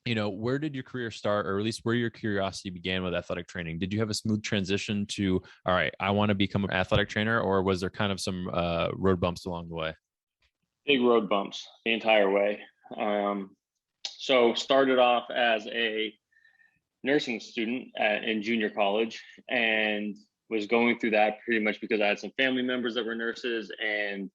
where did your career start, or at least where your curiosity began with athletic training? Did you have a smooth transition to, all right, I want to become an athletic trainer, or was there kind of some road bumps along the way? Big road bumps the entire way. So started off as a nursing student in junior college, and was going through that pretty much because I had some family members that were nurses, and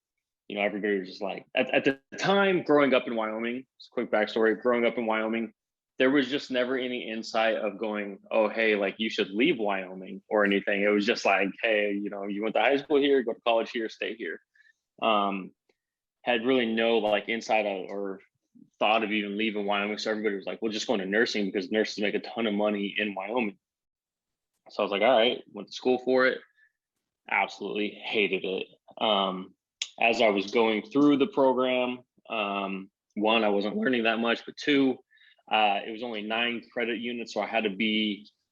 everybody was just like, at the time, growing up in Wyoming, just a quick backstory, growing up in Wyoming, there was just never any insight of going, oh, hey, like you should leave Wyoming or anything. It was just like, hey, you went to high school here, go to college here, stay here. Um, had really no like insight or thought of even leaving Wyoming. So everybody was like, well, just going to nursing because nurses make a ton of money in Wyoming. So I was like, all right, went to school for it. Absolutely hated it. As I was going through the program, one, I wasn't learning that much, but two, it was only 9 credit units. So I had to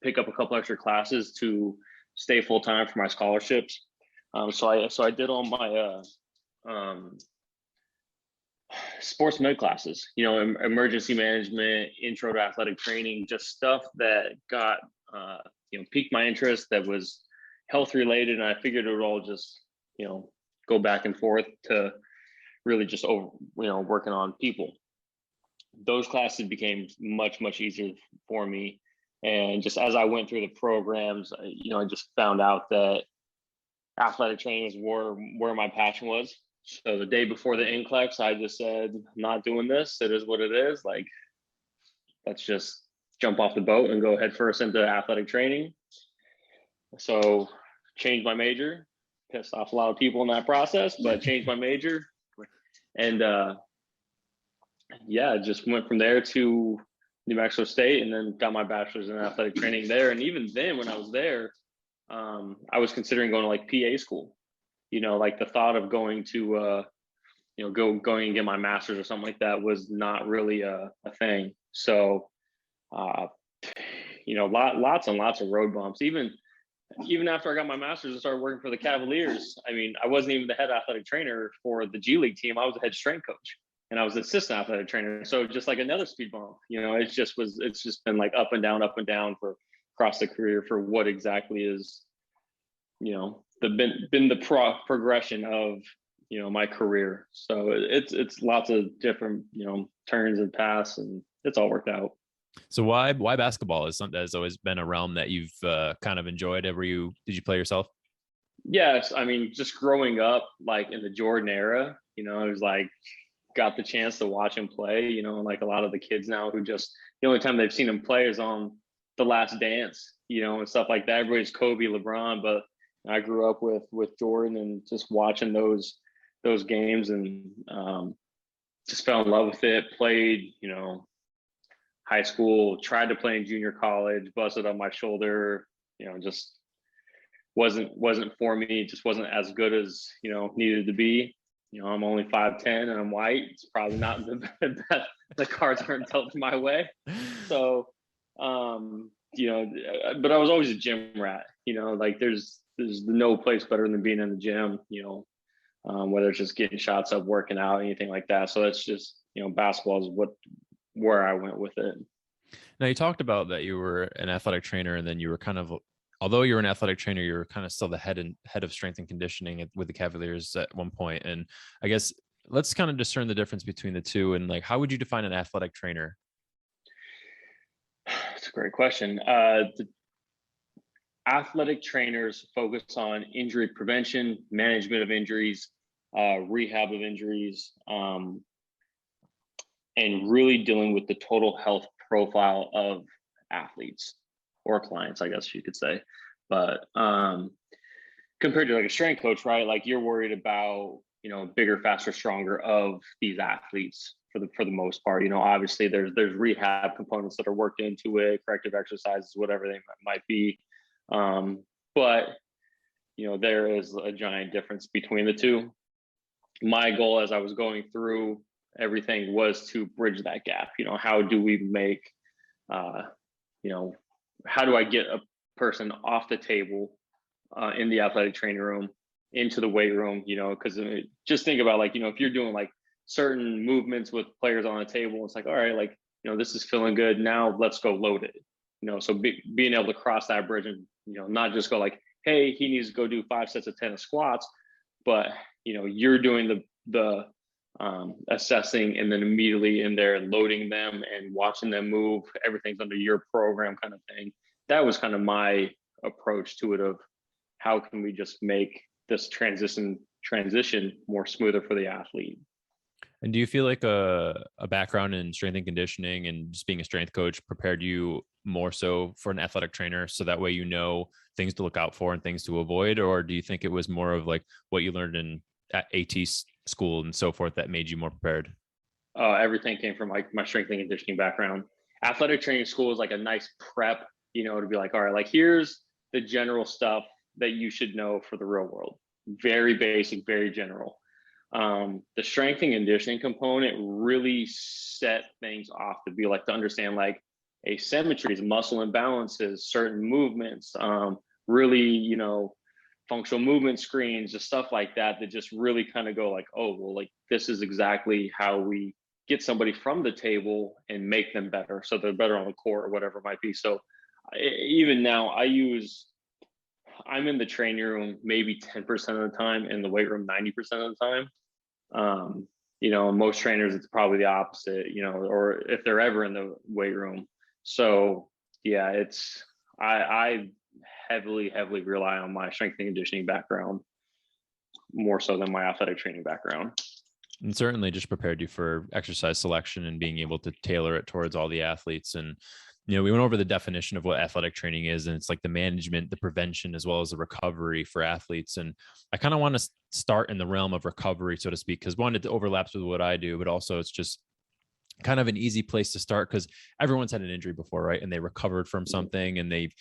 pick up a couple extra classes to stay full time for my scholarships. So I did all my sports med classes, emergency management, intro to athletic training, just stuff that got, piqued my interest, that was health related. And I figured it would all just, go back and forth to really just working on people. Those classes became much, much easier for me. And just as I went through the programs, I just found out that athletic training is where my passion was. So the day before the NCLEX, I just said, I'm not doing this. It is what it is. Like, let's just jump off the boat and go head first into athletic training. So changed my major, pissed off a lot of people in that process, but changed my major. And just went from there to New Mexico State, and then got my bachelor's in athletic training there. And even then, when I was there, I was considering going to like PA school. Like the thought of going to, going and get my master's or something like that was not really a thing. So, lots and lots of road bumps. Even after I got my master's and started working for the Cavaliers, I mean, I wasn't even the head athletic trainer for the G League team. I was the head strength coach, and I was the assistant athletic trainer. So just like another speed bump, it's just been like up and down for across the career for what exactly is, been the progression of my career. So it's lots of different turns and paths, and it's all worked out. So why basketball is something that's always been a realm that you've kind of enjoyed? Did you play yourself? Yes, I mean, just growing up like in the Jordan era, it was like got the chance to watch him play. Like a lot of the kids now who just the only time they've seen him play is on The Last Dance, and stuff like that. Everybody's Kobe, LeBron, but I grew up with Jordan and just watching those games, and just fell in love with it. Played, high school, tried to play in junior college, busted up my shoulder, just wasn't for me. Just wasn't as good as, needed to be. I'm only 5'10" and I'm white. It's probably not the cards aren't dealt my way. So, but I was always a gym rat, like there's no place better than being in the gym, whether it's just getting shots up, working out, anything like that. So that's just, basketball is where I went with it. Now, you talked about that you were an athletic trainer, and then you were kind of, although you were an athletic trainer, you were kind of still the head of strength and conditioning with the Cavaliers at one point. And I guess let's kind of discern the difference between the two. And like, how would you define an athletic trainer? That's a great question. The athletic trainers focus on injury prevention, management of injuries, rehab of injuries, and really dealing with the total health profile of athletes or clients, I guess you could say. But compared to like a strength coach, right? Like you're worried about, bigger, faster, stronger of these athletes for the most part. Obviously there's rehab components that are worked into it, corrective exercises, whatever they might be. But there is a giant difference between the two. My goal as I was going through everything was to bridge that gap. How do we make, how do I get a person off the table in the athletic training room into the weight room, because just think about like, if you're doing like certain movements with players on the table, it's like, all right, like this is feeling good. Now let's go load it. So being able to cross that bridge and, not just go like, hey, he needs to go do 5 sets of 10 of squats, but, you're doing the assessing and then immediately in there loading them and watching them move. Everything's under your program kind of thing. That was kind of my approach to it of how can we just make this transition more smoother for the athlete. And do you feel like a background in strength and conditioning and just being a strength coach prepared you more so for an athletic trainer, so that way you know things to look out for and things to avoid? Or do you think it was more of like what you learned in at AT school and so forth that made you more prepared? Everything came from like my strength and conditioning background. Athletic training school is like a nice prep, to be like, all right, like here's the general stuff that you should know for the real world. Very basic, very general. The strength and conditioning component really set things off to be like to understand like asymmetries, muscle imbalances, certain movements, really, functional movement screens, just stuff like that, that just really kind of go like, oh, well, like this is exactly how we get somebody from the table and make them better. So they're better on the court or whatever it might be. So even now I'm in the training room maybe 10% of the time, in the weight room 90% of the time. Most trainers, it's probably the opposite, or if they're ever in the weight room. So yeah, I heavily rely on my strength and conditioning background more so than my athletic training background. And certainly just prepared you for exercise selection and being able to tailor it towards all the athletes. And we went over the definition of what athletic training is, and it's like the management, the prevention, as well as the recovery for athletes. And I kind of want to start in the realm of recovery, so to speak, because one, it overlaps with what I do, but also it's just kind of an easy place to start because everyone's had an injury before, right? And they recovered from something, and they've,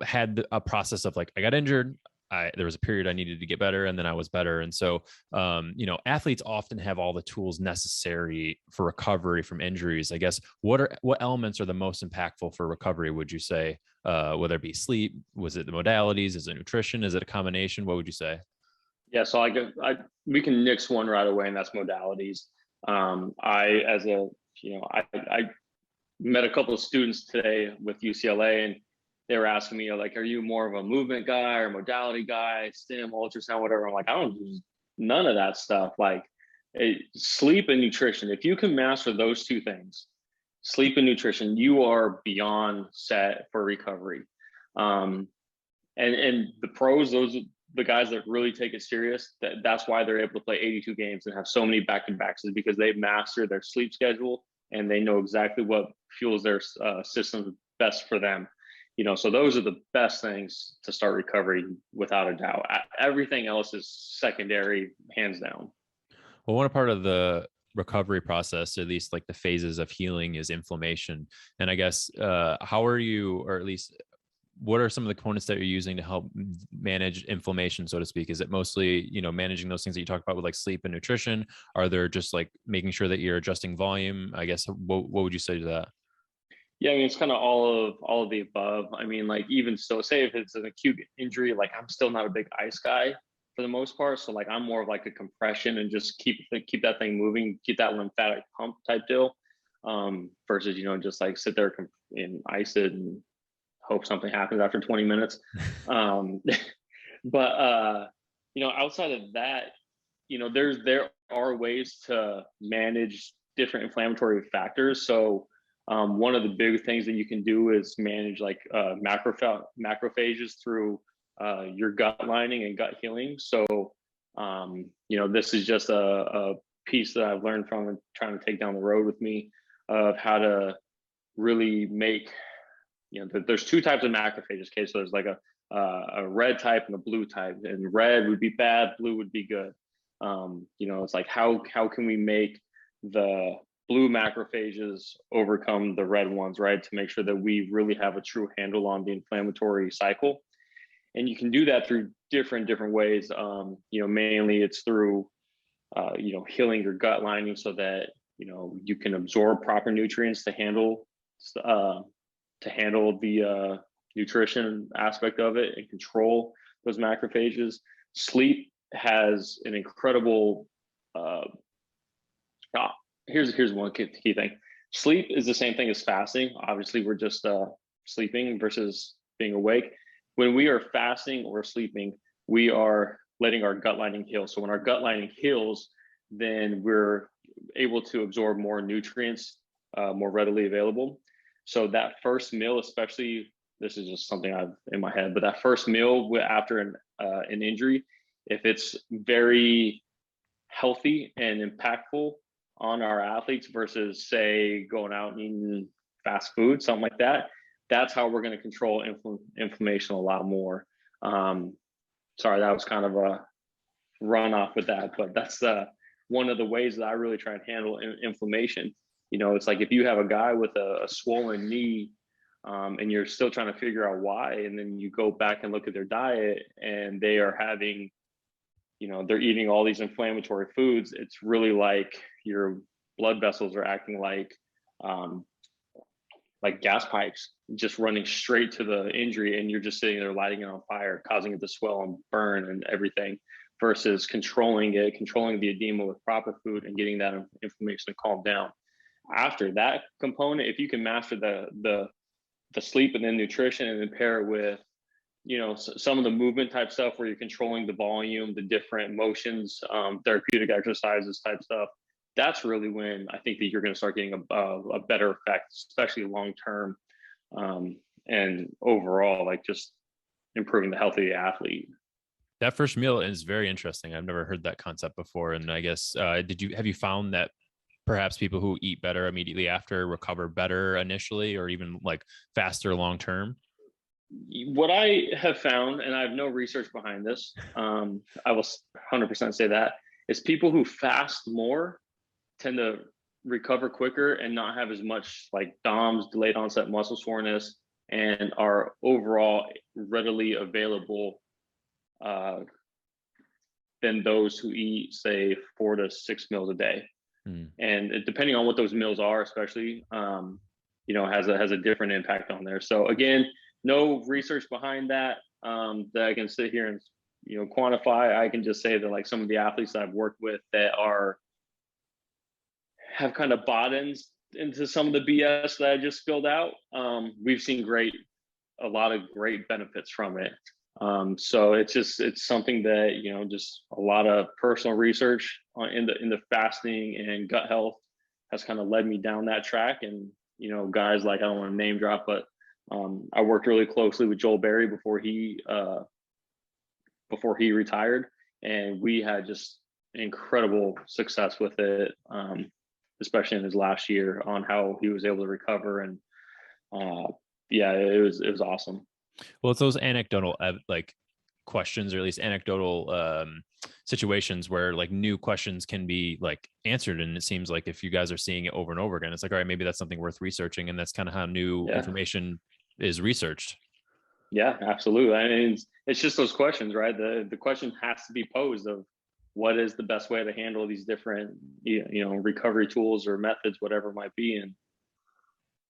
had a process of like, I got injured. There was a period I needed to get better, and then I was better. And so, athletes often have all the tools necessary for recovery from injuries. I guess what elements are the most impactful for recovery, would you say? Whether it be sleep, was it the modalities, is it nutrition, is it a combination? What would you say? Yeah, so we can nix one right away, and that's modalities. I met a couple of students today with UCLA, and they were asking me like, are you more of a movement guy or modality guy, stim, ultrasound, whatever? I'm like, I don't do none of that stuff. Like sleep and nutrition. If you can master those two things, sleep and nutrition, you are beyond set for recovery. And the pros, those are the guys that really take it serious. That's why they're able to play 82 games and have so many back-to-backs, is because they've mastered their sleep schedule and they know exactly what fuels their system best for them. So those are the best things to start recovery, without a doubt. Everything else is secondary, hands down. Well, one part of the recovery process, at least like the phases of healing, is inflammation. And I guess, how are you, or at least what are some of the components that you're using to help manage inflammation, so to speak? Is it mostly, managing those things that you talked about with like sleep and nutrition? Are there just like making sure that you're adjusting volume? I guess, what would you say to that? Yeah, I mean, it's kind of all of the above. I mean, like even so, say if it's an acute injury, like I'm still not a big ice guy for the most part. So like I'm more of like a compression and just keep that thing moving, keep that lymphatic pump type deal, versus just like sit there and ice it and hope something happens after 20 minutes. But outside of that, there are ways to manage different inflammatory factors. So one of the big things that you can do is manage like macrophages through your gut lining and gut healing. So this is just a piece that I've learned from trying to take down the road with me, of how to really make, there's two types of macrophages. Okay, so there's like a red type and a blue type, and red would be bad, blue would be good. It's like how can we make the blue macrophages overcome the red ones, right? To make sure that we really have a true handle on the inflammatory cycle. And you can do that through different ways. Mainly it's through, healing your gut lining so that, you can absorb proper nutrients to handle the nutrition aspect of it and control those macrophages. Sleep has an incredible, here's one key thing. Sleep is the same thing as fasting. Obviously, we're just sleeping versus being awake. When we are fasting or sleeping, we are letting our gut lining heal. So when our gut lining heals, then we're able to absorb more nutrients more readily available. So that first meal, especially, this is just something I've in my head, but that first meal after an injury, if it's very healthy and impactful on our athletes versus say going out and eating fast food, something like that, that's how we're going to control inflammation a lot more. Sorry, that was kind of a run off with that, but that's one of the ways that I really try and handle inflammation. You know, it's like if you have a guy with a swollen knee and you're still trying to figure out why, and then you go back and look at their diet and they are having, you know, they're eating all these inflammatory foods, it's really like your blood vessels are acting like gas pipes, just running straight to the injury, and you're just sitting there lighting it on fire, causing it to swell and burn and everything, versus controlling the edema with proper food and getting that inflammation to calm down. After that component, if you can master the sleep and then nutrition, and then pair it with, you know, some of the movement type stuff where you're controlling the volume, the different motions, therapeutic exercises type stuff, that's really when I think that you're going to start getting a better effect, especially long term, and overall, like just improving the health of the athlete. That first meal is very interesting. I've never heard that concept before. And I guess, have you found that perhaps people who eat better immediately after recover better initially, or even like faster long term? What I have found, and I have no research behind this, I will 100% say that, is people who fast more tend to recover quicker and not have as much like DOMS, delayed onset muscle soreness, and are overall readily available than those who eat, say, 4 to 6 meals a day. And depending on what those meals are, especially, you know, has a different impact on there. So again, no research behind that that I can sit here and, you know, quantify. I can just say that like some of the athletes that I've worked with that have kind of bought into some of the BS that I just spilled out, we've seen a lot of great benefits from it. So it's something that, you know, just a lot of personal research in the fasting and gut health has kind of led me down that track. And, you know, guys like, I don't want to name drop, but I worked really closely with Joel Berry before he retired, and we had just incredible success with it, especially in his last year, on how he was able to recover. And yeah, it was awesome. Well, it's those anecdotal like questions, or at least anecdotal situations where like new questions can be like answered. And it seems like if you guys are seeing it over and over again, it's like, all right, maybe that's something worth researching. And that's kind of how new information is researched. Yeah, absolutely. I mean, it's just those questions, right? The question has to be posed of what is the best way to handle these different, you know, recovery tools or methods, whatever it might be. And,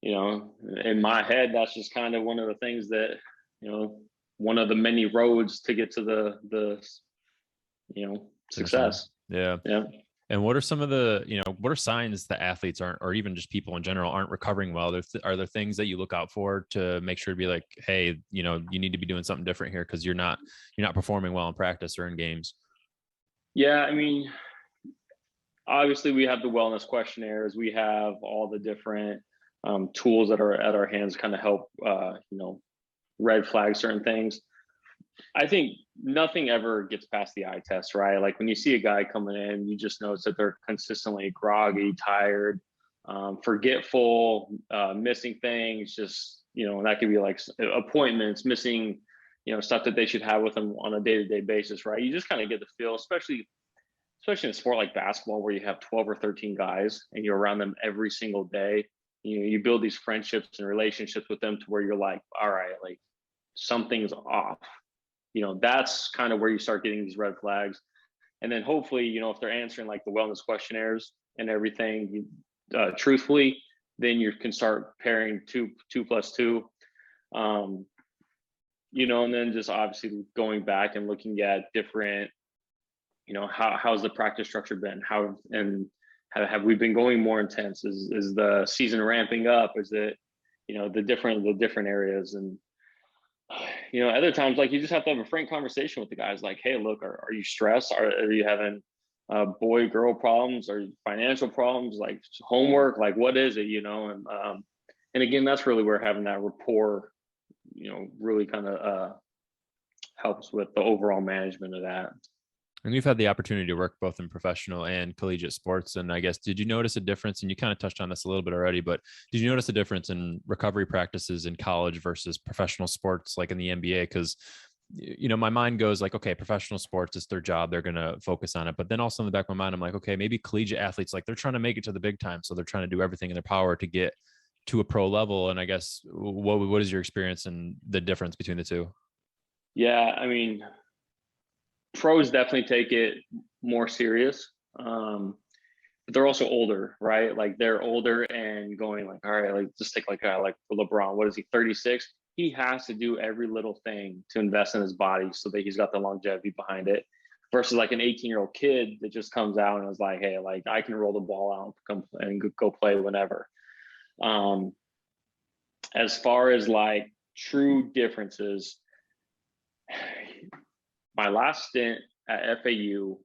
you know, in my head, that's just kind of one of the things that, you know, one of the many roads to get to the you know, success. Yeah. And what are some of the, you know, what are signs that athletes aren't, or even just people in general, aren't recovering well? Are there things that you look out for to make sure to be like, hey, you know, you need to be doing something different here because you're not performing well in practice or in games? Yeah, I mean, obviously we have the wellness questionnaires. We have all the different tools that are at our hands, kind of help, you know, red flag certain things. I think nothing ever gets past the eye test, right? Like when you see a guy coming in, you just notice that they're consistently groggy, tired, forgetful, missing things. Just, you know, that could be like appointments, missing, you know, stuff that they should have with them on a day-to-day basis, right? You just kind of get the feel, especially in a sport like basketball, where you have 12 or 13 guys and you're around them every single day. You know, you build these friendships and relationships with them to where you're like, all right, like something's off. You know, that's kind of where you start getting these red flags. And then hopefully, you know, if they're answering like the wellness questionnaires and everything truthfully, then you can start pairing two plus two, you know, and then just obviously going back and looking at different, you know, how's the practice structure been, and have we been going more intense? Is the season ramping up? Is it, the different areas? And other times, like, you just have to have a frank conversation with the guys, like, hey, look, are you stressed? Are you having boy girl problems, or financial problems, like homework, like what is it? And again, that's really where having that rapport, really kind of helps with the overall management of that. And you've had the opportunity to work both in professional and collegiate sports. And I guess, did you notice a difference? And you kind of touched on this a little bit already, but did you notice a difference in recovery practices in college versus professional sports, like in the NBA? Because, my mind goes like, okay, professional sports, it's their job, they're going to focus on it. But then also in the back of my mind, I'm like, okay, maybe collegiate athletes, like, they're trying to make it to the big time. So they're trying to do everything in their power to get to a pro level. And I guess, what is your experience and the difference between the two? Yeah, I mean, pros definitely take it more serious, but they're also older, right? Like, they're older and going like, all right, like, just take like a guy like LeBron. What is he, 36? He has to do every little thing to invest in his body so that he's got the longevity behind it. Versus like an 18-year-old kid that just comes out and is like, hey, like, I can roll the ball out and go play whenever. As far as like true differences, my last stint at FAU,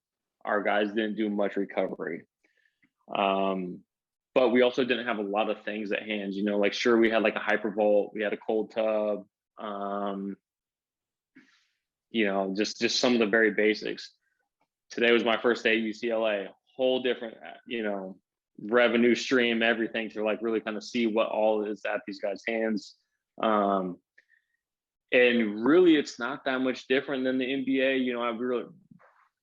our guys didn't do much recovery. But we also didn't have a lot of things at hand, like, sure, we had like a hypervolt, we had a cold tub, just some of the very basics. Today was my first day at UCLA, whole different, revenue stream, everything, to like really kind of see what all is at these guys' hands. And really, it's not that much different than the NBA. I really,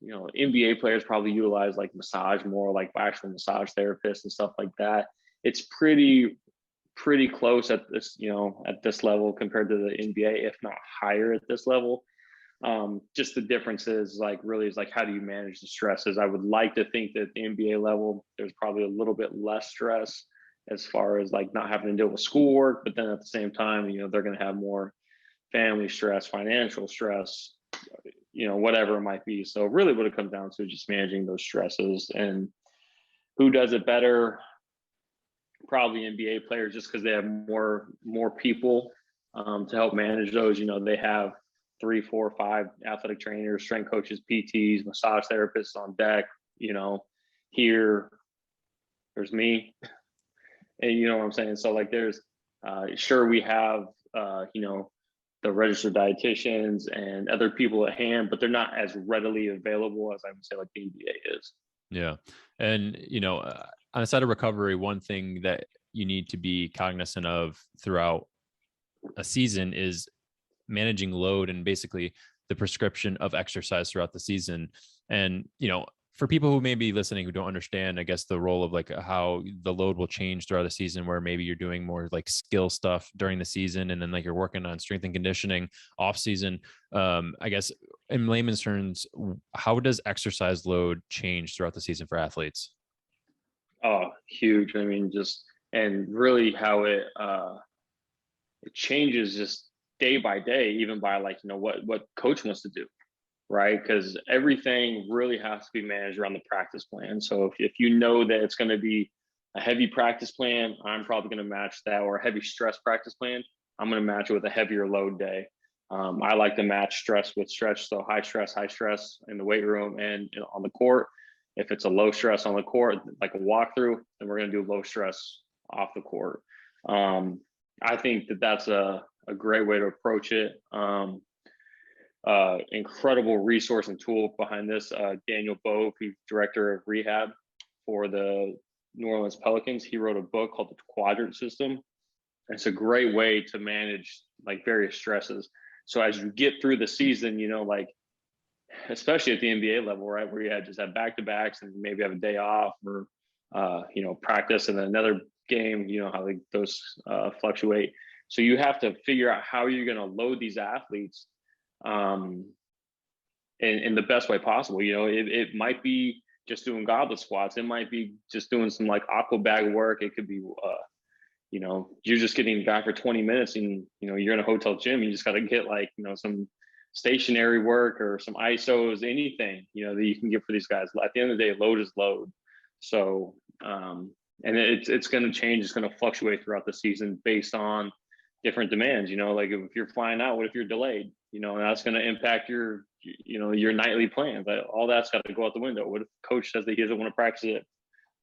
NBA players probably utilize like massage more, like actual massage therapists and stuff like that. It's pretty close at this level compared to the NBA, if not higher at this level. Just the difference is like, really, is like, how do you manage the stresses? I would like to think that at the NBA level, there's probably a little bit less stress as far as like not having to deal with schoolwork, but then at the same time, they're going to have more family stress, financial stress, whatever it might be. So really what it comes down to is just managing those stresses. And who does it better? Probably NBA players, just because they have more people to help manage those. They have 3, 4, 5 athletic trainers, strength coaches, PTs, massage therapists on deck. Here, there's me, and you know what I'm saying? So like, there's sure, we have the registered dietitians and other people at hand, but they're not as readily available as I would say like the NBA is. Yeah. And, on the side of recovery, one thing that you need to be cognizant of throughout a season is managing load and basically the prescription of exercise throughout the season. And, for people who may be listening who don't understand, I guess, the role of like how the load will change throughout the season, where maybe you're doing more like skill stuff during the season, and then like you're working on strength and conditioning off season. I guess in layman's terms, how does exercise load change throughout the season for athletes? Oh, huge. I mean, and really how it changes just day by day, even by like, what coach wants to do. Right? Because everything really has to be managed around the practice plan. So if you know that it's going to be a heavy practice plan, I'm probably going to match that, or a heavy stress practice plan, I'm going to match it with a heavier load day. I like to match stress with stretch. So high stress in the weight room and on the court. If it's a low stress on the court, like a walkthrough, then we're going to do low stress off the court. I think that that's a great way to approach it. Incredible resource and tool behind this. Daniel Bove, who's director of rehab for the New Orleans Pelicans, he wrote a book called The Quadrant System. It's a great way to manage like various stresses. So as you get through the season, like, especially at the NBA level, right, where you just have back-to-backs and maybe have a day off, or practice and then another game, how like those fluctuate. So you have to figure out how you're going to load these athletes in the best way possible. It might be just doing goblet squats. It might be just doing some like aqua bag work. It could be, you're just getting back for 20 minutes and, you're in a hotel gym. You just got to get like, some stationary work or some ISOs, anything, that you can get for these guys. At the end of the day, load is load. So And it's going to change. It's going to fluctuate throughout the season based on different demands. Like if you're flying out, what if you're delayed? And that's going to impact your nightly plans. All that's got to go out the window. What if the coach says that he doesn't want to practice at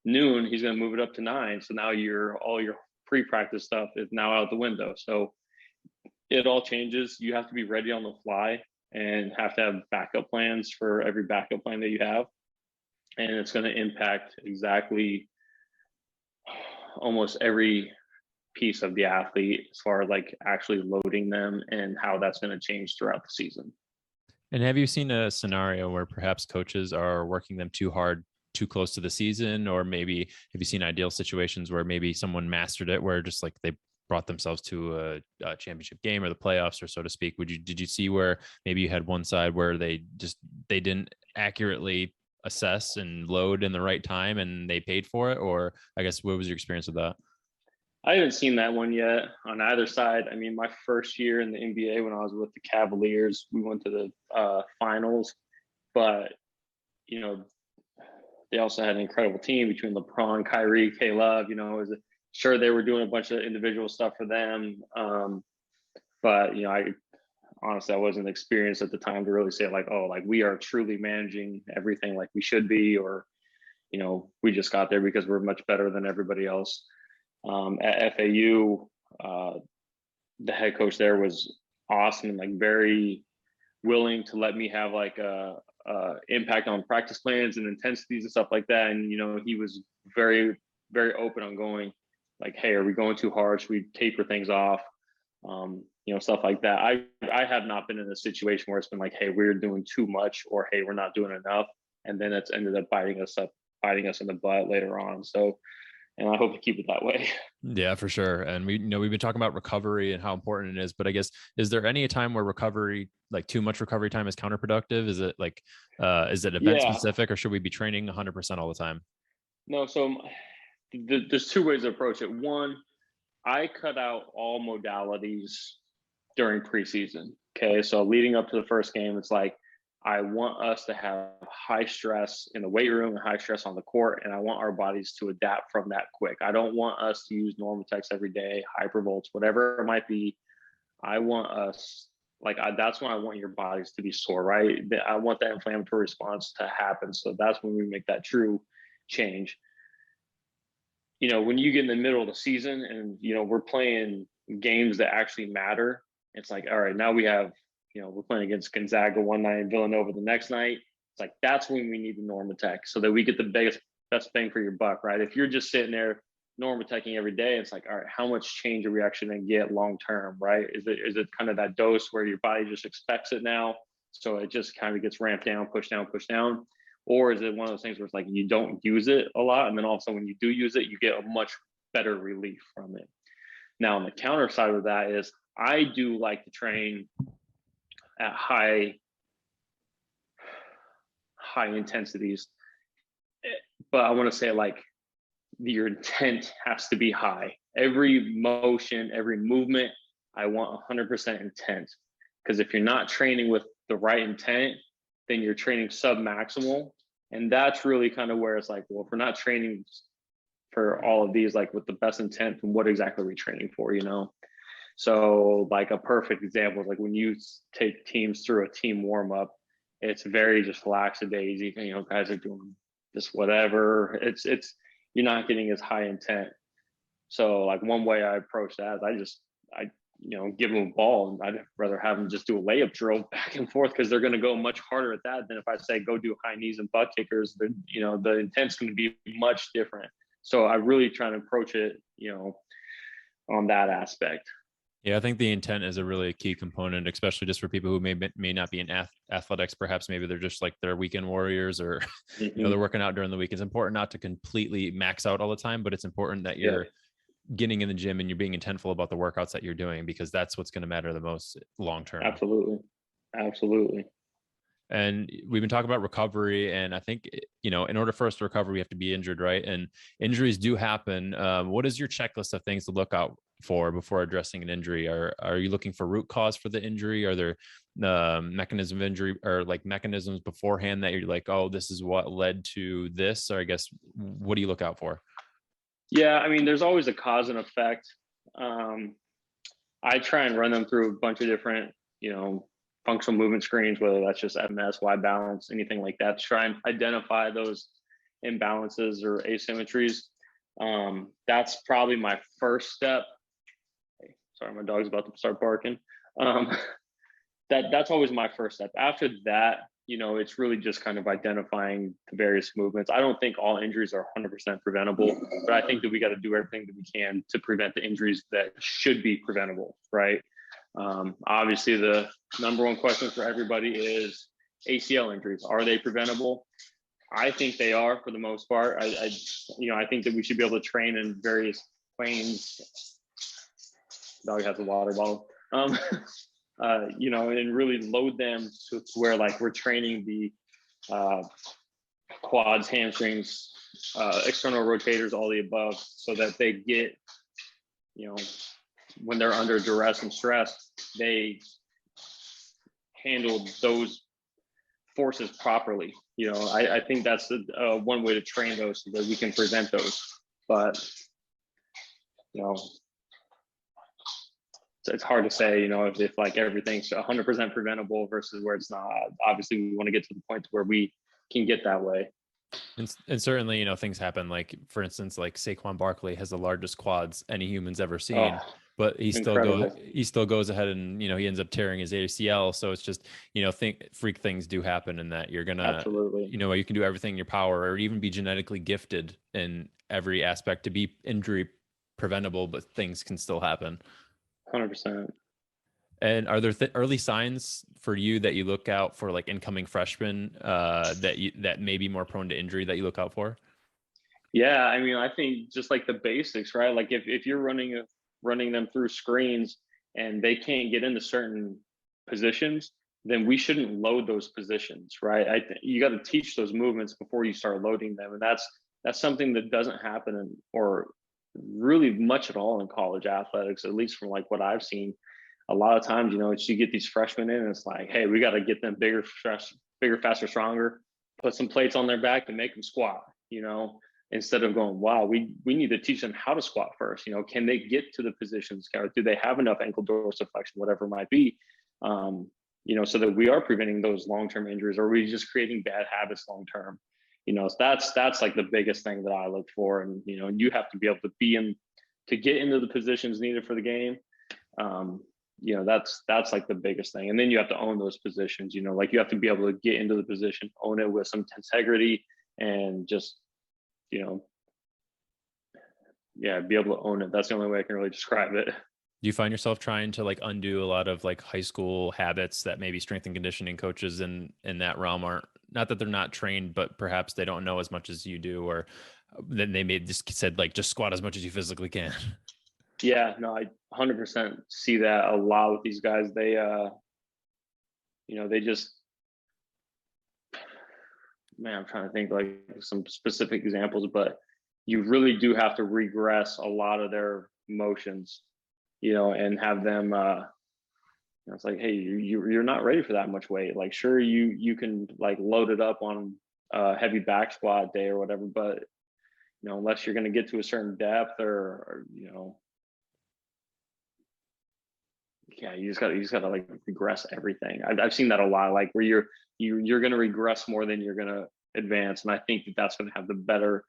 noon? He's going to move it up to 9. So now all your pre-practice stuff is now out the window. So it all changes. You have to be ready on the fly and have to have backup plans for every backup plan that you have. And it's going to impact exactly almost every piece of the athlete as far as like actually loading them and how that's going to change throughout the season. And have you seen a scenario where perhaps coaches are working them too hard, too close to the season? Or maybe have you seen ideal situations where maybe someone mastered it, where just like they brought themselves to a championship game or the playoffs, or so to speak? Did you see where maybe you had one side where they didn't accurately assess and load in the right time and they paid for it? Or I guess, what was your experience with that? I haven't seen that one yet on either side. I mean, my first year in the NBA when I was with the Cavaliers, we went to the finals, but they also had an incredible team between LeBron, Kyrie, K-Love. Sure, they were doing a bunch of individual stuff for them, but I honestly, I wasn't experienced at the time to really say like, oh, like we are truly managing everything like we should be, or we just got there because we're much better than everybody else. At FAU, the head coach there was awesome and like very willing to let me have like a impact on practice plans and intensities and stuff like that. And he was very, very open on going like, hey, are we going too hard? Should we taper things off? Stuff like that. I have not been in a situation where it's been like, hey, we're doing too much, or hey, we're not doing enough, and then it's ended up biting us in the butt later on. So, and I hope to keep it that way. Yeah, for sure. And we've been talking about recovery and how important it is, but I guess, is there any time where recovery, like too much recovery time, is counterproductive? Is it like, is it event specific, or should we be training 100% all the time? No. So there's two ways to approach it. One, I cut out all modalities during preseason. Okay. So leading up to the first game, it's like, I want us to have high stress in the weight room and high stress on the court. And I want our bodies to adapt from that quick. I don't want us to use Normatex every day, hypervolts, whatever it might be. I want us, that's when I want your bodies to be sore, right? I want that inflammatory response to happen. So that's when we make that true change. When you get in the middle of the season and, we're playing games that actually matter, it's like, all right, now we have, we're playing against Gonzaga one night and Villanova the next night. It's like, that's when we need the Normatec so that we get the best bang for your buck, right? If you're just sitting there Normatecing every day, it's like, all right, how much change are we actually going to get long-term, right? Is it kind of that dose where your body just expects it now? So it just kind of gets ramped down, push down, push down. Or is it one of those things where it's like, you don't use it a lot, and then all of a sudden when you do use it, you get a much better relief from it. Now, on the counter side of that is, I do like to train at high intensities, but I want to say like your intent has to be high. Every motion, every movement, I want 100% intent, because if you're not training with the right intent, then you're training sub-maximal. And that's really kind of where it's like, well, if we're not training for all of these like with the best intent, then what exactly are we training for, So like a perfect example is like when you take teams through a team warm up, it's very just lackadaisy. Guys are doing just whatever. It's you're not getting as high intent. So like one way I approach that is I give them a ball, and I'd rather have them just do a layup drill back and forth, because they're going to go much harder at that than if I say go do high knees and butt kickers. The intent's going to be much different. So I really try to approach it, on that aspect. Yeah, I think the intent is a really key component, especially just for people who may not be in athletics. Perhaps maybe they're just like they're weekend warriors, or they're working out during the week. It's important not to completely max out all the time, but it's important that you're getting in the gym and you're being intentful about the workouts that you're doing, because that's what's going to matter the most long term. Absolutely. And we've been talking about recovery, and I think, in order for us to recover, we have to be injured, right? And injuries do happen. What is your checklist of things to look out for before addressing an injury? Are you looking for root cause for the injury? Are there mechanism of injury or like mechanisms beforehand that you're like, oh, this is what led to this? Or I guess, what do you look out for? Yeah, I mean, there's always a cause and effect. I try and run them through a bunch of different, functional movement screens, whether that's just MS, Y balance, anything like that, to try and identify those imbalances or asymmetries. That's probably my first step. Hey, sorry, my dog's about to start barking. That's always my first step. After that, it's really just kind of identifying the various movements. I don't think all injuries are 100% preventable, but I think that we got to do everything that we can to prevent the injuries that should be preventable, right? Obviously, the number one question for everybody is ACL injuries. Are they preventable? I think they are for the most part. I think that we should be able to train in various planes. Dog has a water bottle. And really load them to where like we're training the quads, hamstrings, external rotators, all the above, so that they get, when they're under duress and stress, they handle those forces properly. I think that's one way to train those so that we can prevent those. But, it's hard to say, if like everything's 100% preventable versus where it's not. Obviously, we want to get to the point where we can get that way. And certainly, things happen. Like, for instance, like Saquon Barkley has the largest quads any human's ever seen, but he still goes ahead and, he ends up tearing his ACL. So it's just, freak things do happen, and that you're going to, absolutely, you can do everything in your power, or even be genetically gifted in every aspect to be injury preventable, but things can still happen. 100%. And are there early signs for you that you look out for, like incoming freshmen, that may be more prone to injury, that you look out for? Yeah, I mean, I think just like the basics, right? Like if you're running them through screens and they can't get into certain positions, then we shouldn't load those positions, right? You got to teach those movements before you start loading them, and that's something that doesn't happen or really much at all in college athletics, at least from like what I've seen. A lot of times, it's you get these freshmen in and it's like, hey, we got to get them bigger, faster, stronger, put some plates on their back to make them squat, instead of going, wow, we need to teach them how to squat first. Can they get to the positions? Do they have enough ankle dorsiflexion, whatever it might be, so that we are preventing those long-term injuries, or are we just creating bad habits long-term? So that's like the biggest thing that I look for. And, you have to be able to get into the positions needed for the game. That's like the biggest thing. And then you have to own those positions, like you have to be able to get into the position, own it with some integrity, and just, be able to own it. That's the only way I can really describe it. Do you find yourself trying to like undo a lot of like high school habits that maybe strength and conditioning coaches in that realm aren't, not that they're not trained, but perhaps they don't know as much as you do, or then they may just said like, just squat as much as you physically can? Yeah, no, I 100% see that a lot with these guys. They, they just, man, I'm trying to think like some specific examples, but you really do have to regress a lot of their motions, and have them, it's like, hey, you're not ready for that much weight. Like, sure, you can like load it up on a heavy back squat day or whatever, but unless you're going to get to a certain depth or yeah, you just gotta like regress everything. I've seen that a lot, like where you're going to regress more than you're going to advance, and I think that's going to have the better,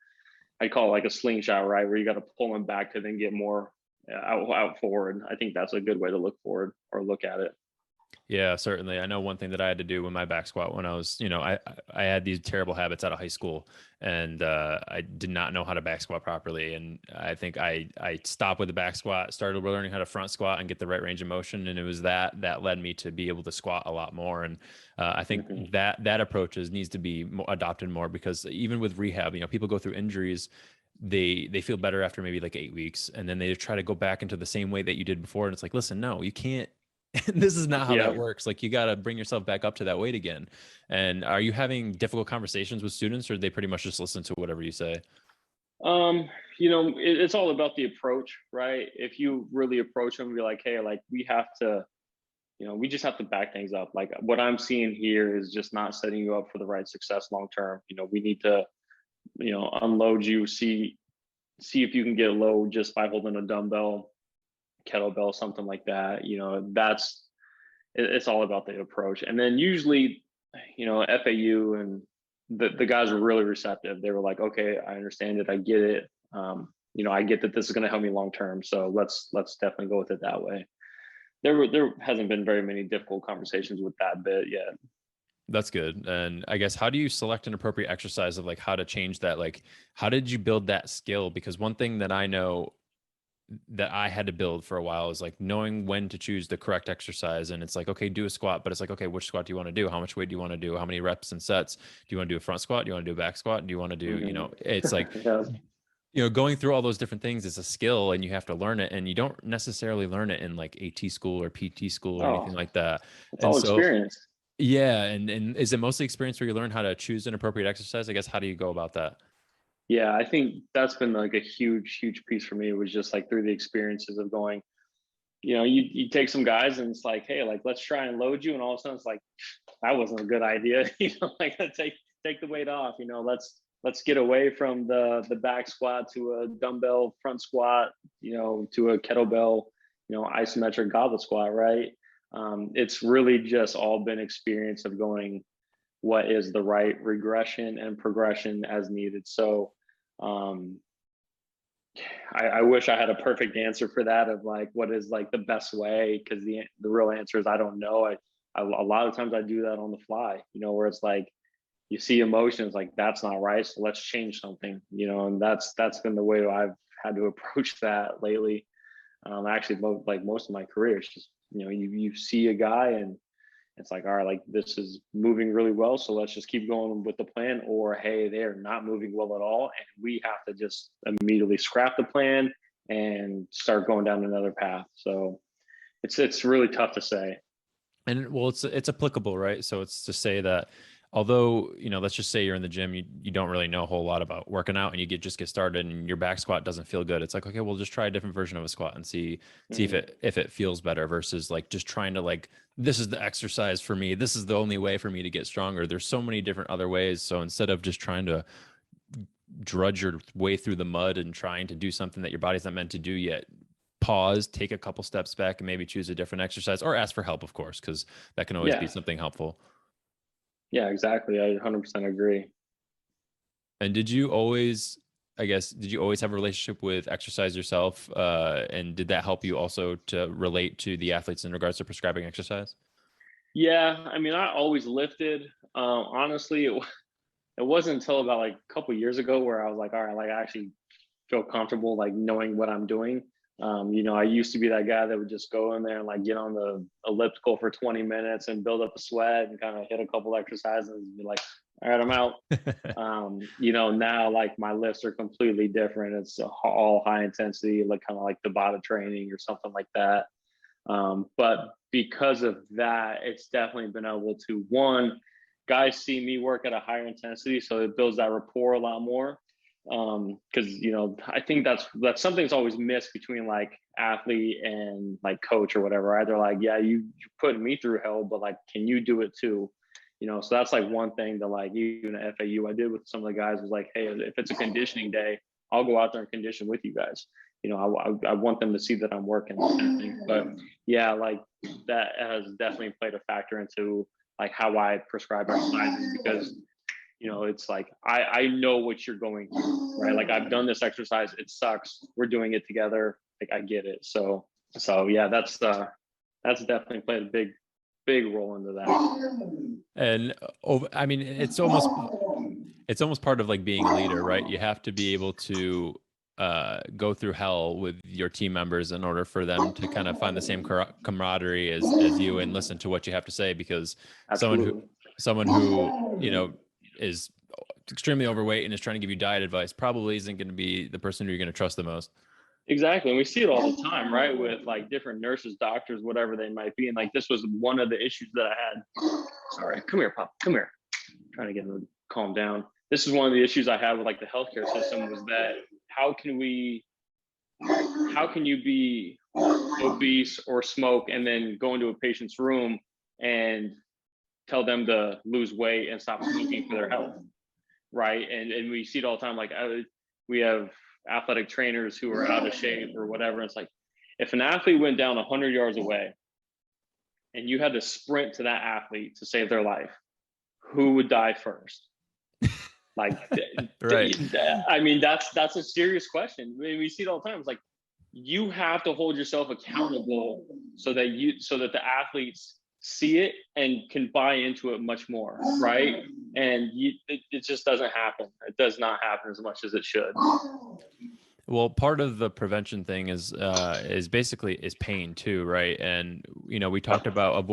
I call it like a slingshot, right, where you got to pull them back to then get more out forward. I think that's a good way to look forward or look at it. Yeah, certainly. I know one thing that I had to do with my back squat when I was, I had these terrible habits out of high school, and I did not know how to back squat properly. And I think I stopped with the back squat, started learning how to front squat and get the right range of motion. And it was that led me to be able to squat a lot more. And I think that approach needs to be adopted more, because even with rehab, people go through injuries. They feel better after maybe like 8 weeks, and then they try to go back into the same way that you did before. And it's like, listen, no, you can't. This is not how that works. Like, you got to bring yourself back up to that weight again. And are you having difficult conversations with students, or they pretty much just listen to whatever you say? it's all about the approach, right? If you really approach them, be like, hey, like we have to, we just have to back things up. Like what I'm seeing here is just not setting you up for the right success long term. We need to, unload you, see if you can get low just by holding a dumbbell, kettlebell, something like that. It's all about the approach. And then usually, FAU and the guys were really receptive. They were like, okay, I understand it. I get it. I get that this is going to help me long term. So let's definitely go with it that way. There hasn't been very many difficult conversations with that bit yet. That's good. And I guess, how do you select an appropriate exercise of like how to change that? Like, how did you build that skill? Because one thing that I know that I had to build for a while is like knowing when to choose the correct exercise. And it's like, okay, do a squat, but it's like, okay, which squat do you want to do? How much weight do you want to do? How many reps and sets? Do you want to do a front squat? Do you want to do a back squat? Do you want to do, it's like, Yeah. going through all those different things is a skill and you have to learn it. And you don't necessarily learn it in like AT school or PT school or anything like that. It's And all so, experience. yeah. And is it mostly experience where you learn how to choose an appropriate exercise? I guess, how do you go about that? Yeah, I think that's been like a huge, huge piece for me. It was just like through the experiences of going, you take some guys and it's like, hey, like let's try and load you, and all of a sudden it's like that wasn't a good idea. Like take the weight off. Let's get away from the back squat to a dumbbell front squat. To a kettlebell. Isometric goblet squat. Right. It's really just all been experience of going, what is the right regression and progression as needed. So I wish I had a perfect answer for that of like what is like the best way, because the real answer is I don't know. A lot of times I do that on the fly, where it's like you see emotions like that's not right, so let's change something, and that's been the way I've had to approach that lately. Actually, most of my career, it's just you see a guy and it's like, all right, like this is moving really well, so let's just keep going with the plan. Or hey, they're not moving well at all, and we have to just immediately scrap the plan and start going down another path. So it's really tough to say. And well, it's applicable, right? So it's to say that although, let's just say you're in the gym, you don't really know a whole lot about working out, and you just get started and your back squat doesn't feel good. It's like, okay, we'll just try a different version of a squat and see if it feels better, versus like just trying to like, this is the exercise for me. This is the only way for me to get stronger. There's so many different other ways. So instead of just trying to drudge your way through the mud and trying to do something that your body's not meant to do yet, pause, take a couple steps back, and maybe choose a different exercise, or ask for help, of course, because that can always be Yeah, something helpful. yeah, exactly. I 100% agree. And did you always, I guess, did you always have a relationship with exercise yourself? And did that help you also to relate to the athletes in regards to prescribing exercise? Yeah, I mean, I always lifted. Honestly, it wasn't until about like a couple years ago where I was like, all right, like I actually feel comfortable like knowing what I'm doing. I used to be that guy that would just go in there and like get on the elliptical for 20 minutes and build up a sweat and kind of hit a couple exercises and be like, all right, I'm out. Now like my lifts are completely different. It's all high intensity, like kind of like Tabata training or something like that. But because of that, it's definitely been able to, one, guys see me work at a higher intensity, so it builds that rapport a lot more. Because I think that's something that's always missed between like athlete and like coach or whatever. Right? They're like, yeah, you're putting me through hell, but like, can you do it too? So that's like one thing that like even at FAU I did with some of the guys was like, hey, if it's a conditioning day, I'll go out there and condition with you guys. I want them to see that I'm working, kind of thing. But yeah, like that has definitely played a factor into like how I prescribe exercises, because it's like I know what you're going through, right? Like I've done this exercise, it sucks, we're doing it together, like I get it. So yeah, that's definitely played a big role into that. And I mean, it's almost part of like being a leader, right? You have to be able to go through hell with your team members in order for them to kind of find the same camaraderie as you and listen to what you have to say, because Absolutely. someone who is extremely overweight and is trying to give you diet advice probably isn't going to be the person who you're going to trust the most. Exactly. And we see it all the time, right? With like different nurses, doctors, whatever they might be. And like this was one of the issues that I had. Sorry, come here, Pop. Come here. I'm trying to get him to calm down. This is one of the issues I had with like the healthcare system, was that how can you be obese or smoke and then go into a patient's room and tell them to lose weight and stop smoking for their health, right? And we see it all the time. Like we have athletic trainers who are out of shape or whatever. It's like, if an athlete went down 100 yards away and you had to sprint to that athlete to save their life, who would die first? Like, right. I mean, that's a serious question. I mean, we see it all the time. It's like, you have to hold yourself accountable so that the athletes see it and can buy into it much more, right? And it just doesn't happen. It does not happen as much as it should. Well, part of the prevention thing is basically pain too, right? And we talked about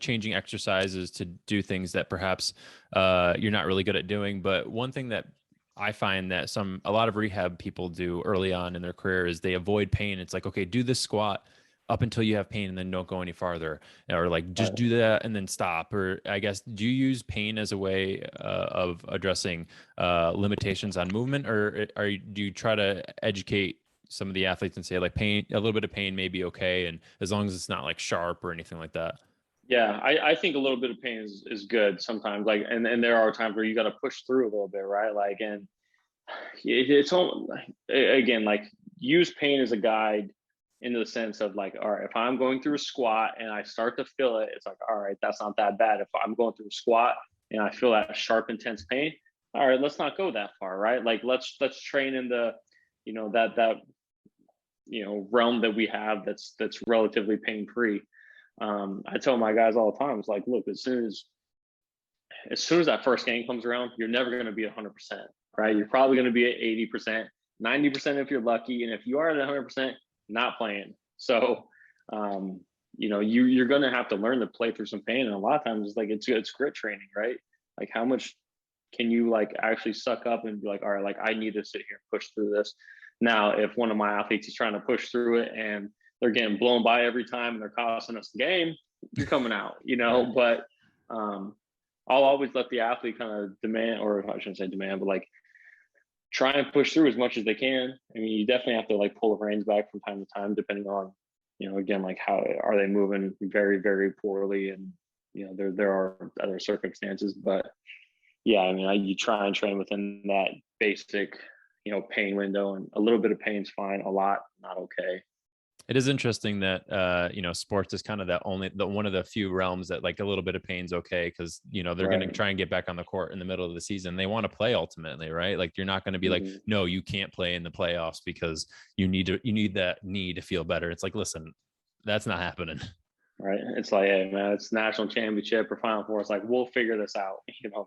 changing exercises to do things that perhaps you're not really good at doing. But one thing that I find that a lot of rehab people do early on in their career is they avoid pain. It's like, okay, do this squat up until you have pain and then don't go any farther, or like just do that and then stop. Or I guess, do you use pain as a way of addressing limitations on movement, or do you try to educate some of the athletes and say like a little bit of pain may be okay, and as long as it's not like sharp or anything like that? Yeah, I think a little bit of pain is good sometimes. Like, and there are times where you got to push through a little bit, right? Like, and it's all, again, like, use pain as a guide, in the sense of like, all right, if I'm going through a squat and I start to feel it, it's like, all right, that's not that bad. If I'm going through a squat and I feel that sharp, intense pain, all right, let's not go that far, right? Like, let's train in the, that realm that we have that's relatively pain-free. I tell my guys all the time, it's like, look, as soon as that first game comes around, you're never going to be 100%, right? You're probably going to be at 80%, 90% if you're lucky, and if you are at 100%, not playing. So, you're going to have to learn to play through some pain. And a lot of times it's like, it's grit training, right? Like, how much can you like actually suck up and be like, all right, like, I need to sit here and push through this. Now, if one of my athletes is trying to push through it and they're getting blown by every time and they're costing us the game, you're coming out, but I'll always let the athlete kind of demand, or I shouldn't say demand, but like, try and push through as much as they can. I mean, you definitely have to like pull the reins back from time to time, depending on, again, like, how are they moving very, very poorly, and there are other circumstances. But yeah, I mean, you try and train within that basic, pain window, and a little bit of pain's fine. A lot, not okay. It is interesting that sports is kind of one of the few realms that like a little bit of pain's okay, because they're going to try and get back on the court in the middle of the season. They want to play ultimately, right? Like, you're not going to be like, no, you can't play in the playoffs because you need that knee to feel better. It's like, listen, that's not happening. Right. It's like, hey man, it's national championship or Final Four. It's like, we'll figure this out.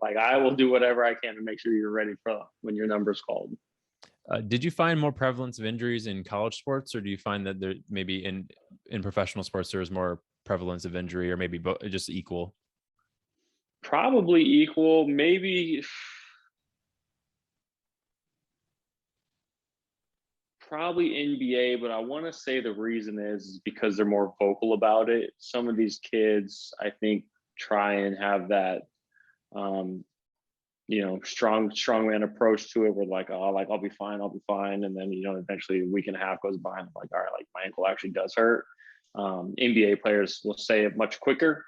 Like, I will do whatever I can to make sure you're ready for when your number's called. Did you find more prevalence of injuries in college sports, or do you find that there maybe in professional sports there is more prevalence of injury, or maybe just equal? Probably equal, maybe. Probably NBA, but I want to say the reason is because they're more vocal about it. Some of these kids, I think, try and have that strongman approach to it, where like, oh, like, I'll be fine, and then eventually a week and a half goes by and I'm like, all right, like, my ankle actually does hurt. NBA players will say it much quicker.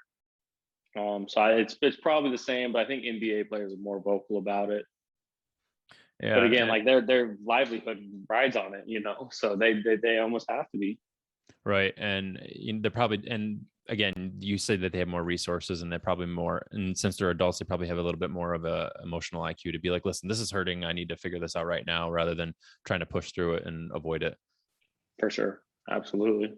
So it's probably the same, but I think NBA players are more vocal about it. Yeah, but again, like, their livelihood rides on it, so they almost have to be. Right. And they're probably, and again, you say that they have more resources, and they're probably more, and since they're adults, they probably have a little bit more of a emotional IQ to be like, listen, this is hurting, I need to figure this out right now, rather than trying to push through it and avoid it. For sure. Absolutely.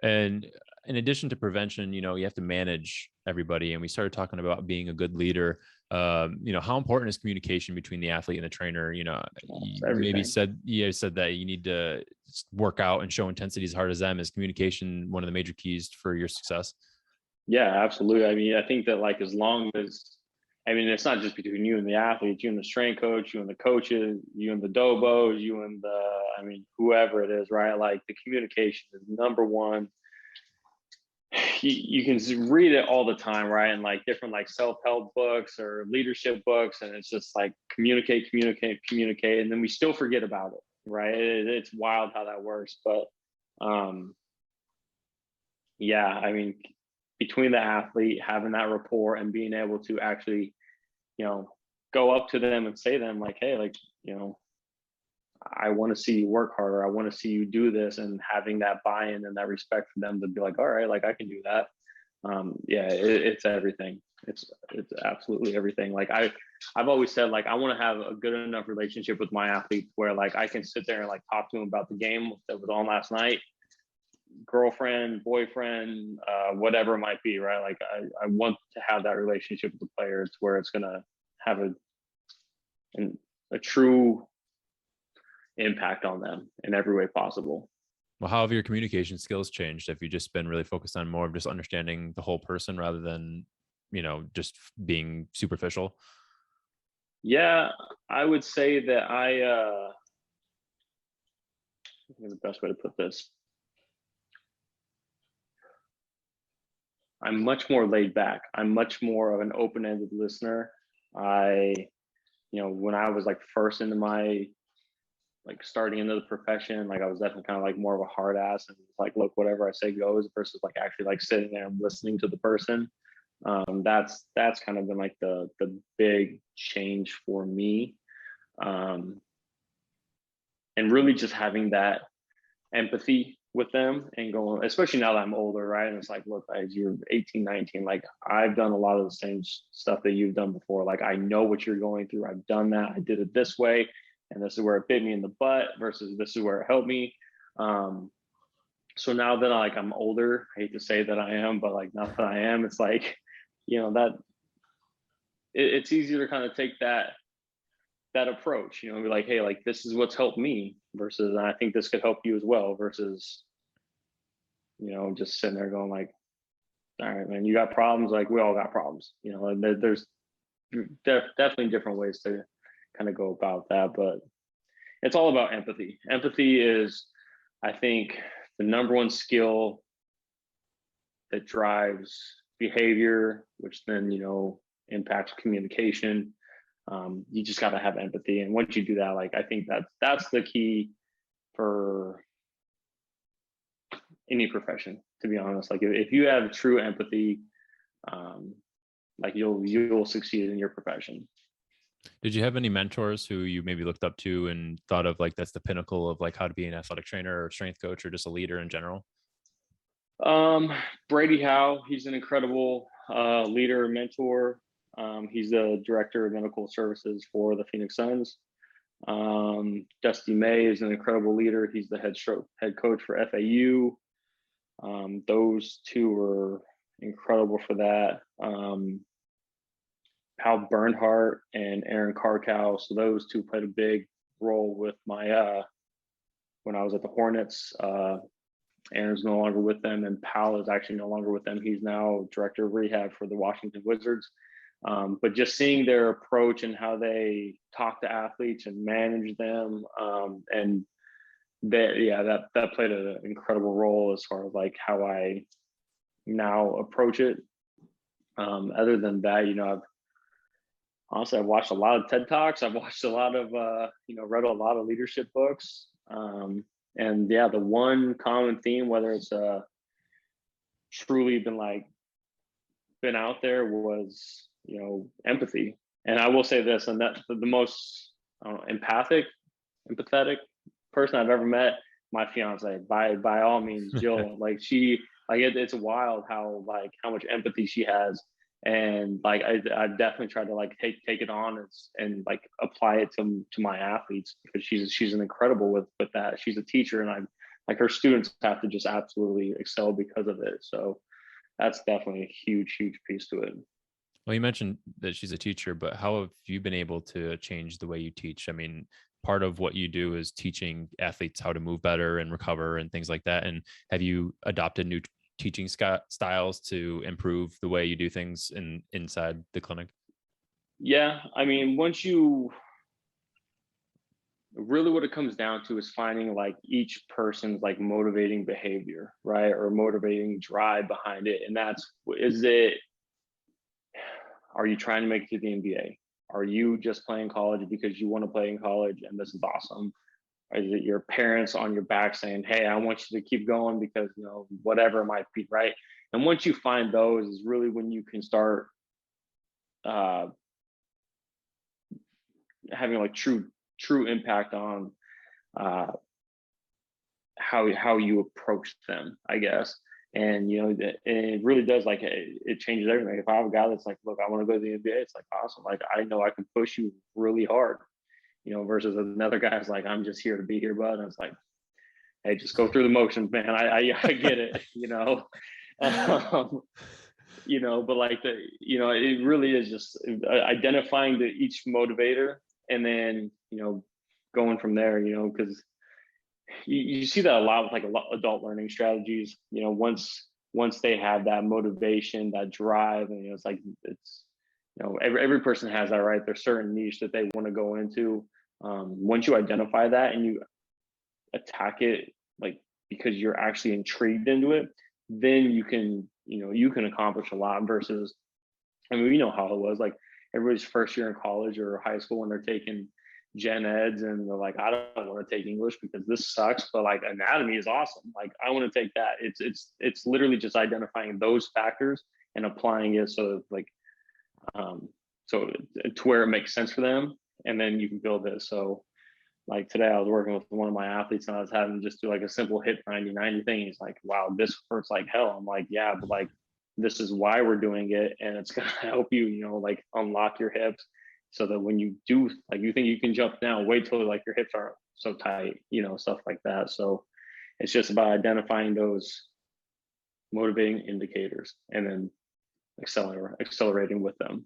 And in addition to prevention, you have to manage everybody. And we started talking about being a good leader. How important is communication between the athlete and the trainer? You said that you need to work out and show intensity as hard as them. Is communication one of the major keys for your success? Yeah, absolutely. I mean, I think that, like, as long as, I mean, it's not just between you and the athlete, you and the strength coach, you and the coaches, you and the dobos, you and whoever it is, right? Like, the communication is number one. You can read it all the time, right? And like different like self-help books or leadership books. And it's just like, communicate. And then we still forget about it, right? It's wild how that works. But yeah, I mean, between the athlete having that rapport and being able to actually, you know, go up to them and say to them like, hey, like, you know, I want to see you work harder. I want to see you do this, and having that buy-in and that respect for them to be like, all right, like I can do that. Yeah, it's everything. It's absolutely everything. Like I've always said, like I want to have a good enough relationship with my athletes where like I can sit there and like talk to them about the game that was on last night, girlfriend, boyfriend, whatever it might be, right? Like I want to have that relationship with the players where it's gonna have a true impact on them in every way possible. Well, how have your communication skills changed? Have you just been really focused on more of just understanding the whole person rather than, just being superficial? Yeah, I would say that I think the best way to put this, I'm much more laid back. I'm much more of an open-ended listener. I, when I was like first into my like starting into the profession, like I was definitely kind of like more of a hard ass and like, look, whatever I say goes versus like actually like sitting there and listening to the person. That's kind of been like the big change for me. Um, and really just having that empathy with them and going, especially now that I'm older, right? And it's like, look, as you're 18, 19, like I've done a lot of the same stuff that you've done before. Like I know what you're going through. I've done that. I did it this way. And this is where it bit me in the butt versus this is where it helped me. So now that like I'm older, I hate to say that I am, but like now that I am, it's like, that it's easier to kind of take that approach, be like, hey, like this is what's helped me versus I think this could help you as well versus, just sitting there going like, all right, man, you got problems. Like we all got problems, and there's definitely different ways to kind of go about that, but it's all about empathy. Empathy is, I think, the number one skill that drives behavior, which then, impacts communication. You just got to have empathy. And once you do that, like, I think that's the key for any profession, to be honest. Like if you have true empathy, like you'll succeed in your profession. Did you have any mentors who you maybe looked up to and thought of like that's the pinnacle of like how to be an athletic trainer or strength coach or just a leader in general? Brady Howe, he's an incredible leader, mentor. He's the director of medical services for the Phoenix Suns. Dusty May is an incredible leader. He's the head coach for FAU. Those two were incredible for that. Hal Bernhardt and Aaron Karkow. So those two played a big role with my when I was at the Hornets. Aaron's no longer with them, and Pal is actually no longer with them. He's now director of rehab for the Washington Wizards. But just seeing their approach and how they talk to athletes and manage them, and that played an incredible role as far as like how I now approach it. Other than that, I've watched a lot of TED Talks. I've watched a lot of, read a lot of leadership books. And yeah, the one common theme, whether it's truly been out there, was empathy. And I will say this, and that the most empathetic person I've ever met, my fiance, by all means, Jill. Like it's wild how much empathy she has, and like I definitely tried to like take it on and like apply it to my athletes, because she's an incredible with that. She's a teacher, and I'm like, her students have to just absolutely excel because of it. So that's definitely a huge piece to it. Well, you mentioned that she's a teacher, but how have you been able to change the way you teach? I mean, part of what you do is teaching athletes how to move better and recover and things like that. And have you adopted new teaching styles to improve the way you do things inside the clinic? Yeah, I mean, once you really, what it comes down to is finding like each person's like motivating behavior, right? Or motivating drive behind it. And are you trying to make it to the NBA? Are you just playing college because you want to play in college and this is awesome? Is it your parents on your back saying, hey, I want you to keep going because, you know, whatever it might be, right? And once you find those is really when you can start having like true impact on how you approach them, I guess. And you know, and it really does, like, it changes everything. If I have a guy that's like, look, I want to go to the NBA, it's like, awesome, like I know I can push you really hard, you know, versus another guy's like, I'm just here to be here, bud. And it's like, hey, just go through the motions, man. I get it, you know. You know, but like you know, it really is just identifying each motivator, and then, you know, going from there, you know, because you see that a lot with like adult learning strategies. You know, once they have that motivation, that drive, and you know, it's like, it's, you know, every person has that, right? There's certain niche that they want to go into. Once you identify that and you attack it, like, because you're actually intrigued into it, then you can, you know, you can accomplish a lot. Versus, I mean, we know how it was, like, everybody's first year in college or high school when they're taking gen eds, and they're like, I don't want to take English because this sucks, but like anatomy is awesome, like I want to take that. It's literally just identifying those factors and applying it, so like so to where it makes sense for them, and then you can build it. So like today I was working with one of my athletes, and I was having to just do like a simple hip 90-90 thing. He's like, wow, this hurts like hell. I'm like, yeah, but like, this is why we're doing it, and it's going to help you, you know, like unlock your hips, so that when you do, like, you think you can jump down, wait till like your hips aren't so tight, you know, stuff like that. So it's just about identifying those motivating indicators and then accelerating with them.